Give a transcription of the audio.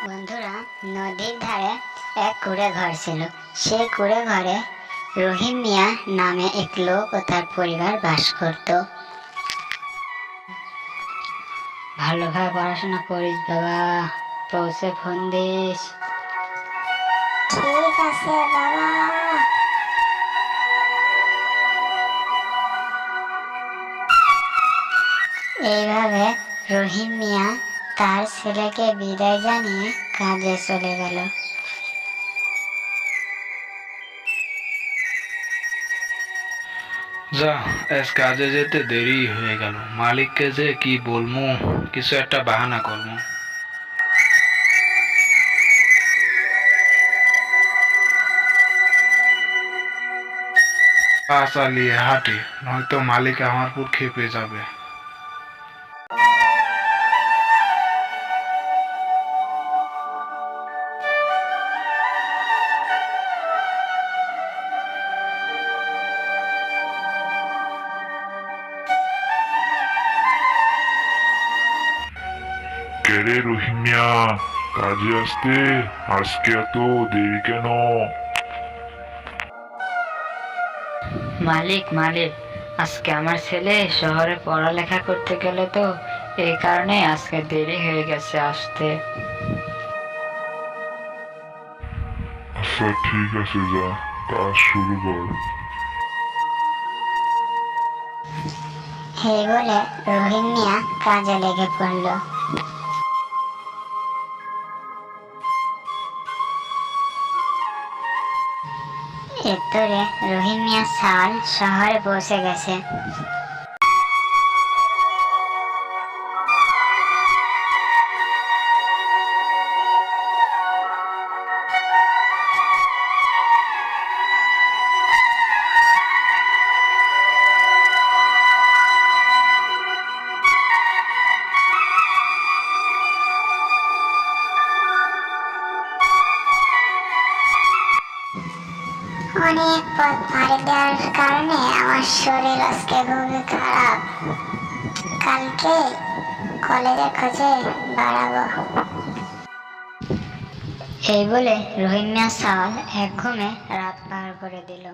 বন্ধুরা, নদীর ধারে এক কুঁড়ে ঘর ছিল। সেই কুঁড়ে ঘরে রহিম মিয়া নামে এক লোক ও তার পরিবার বাস করত। ভালোভাবে পড়াশোনা করিস বাবা, পৌঁছে ফোন দিস। ঠিক আছে বাবা। এইভাবে রহিম মিয়া তার ছেলেকে বিদায় জানিয়ে কাজে চলে গেল। যা, আজ কাজে যেতে দেরি হয়ে গেল। মালিককে যে কি বলবো, কিছু একটা বাহানা করবো। পা চালিয়ে হাঁটি, নয়তো মালিক আমার উপর খেপে যাবে। কেরে রহিম মিয়া, কাজে আসতে আজকে এত দেরি কেন? মালিক মালিক আজকে আমার ছেলে শহরে পড়ালেখা করতে গেল, তো এই কারণে আজকে দেরি হয়ে গেছে আসতে। আচ্ছা ঠিক আছে, যা কাজ শুরু কর। এই বলে রহিম মিয়া কাজে লেগে পড়ল। এরপরে রহিম মিয়া সাল শহরে পৌঁছে গেছে। অনেক পথ পাড়ি দেওয়ার কারণে আমার শরীর আজকে খুবই খারাপ। কালকে কলেজের খোঁজে বাড়াবো। এই বলে রহিম মিয়া সাল এক ঘুমে রাত পার করে দিল।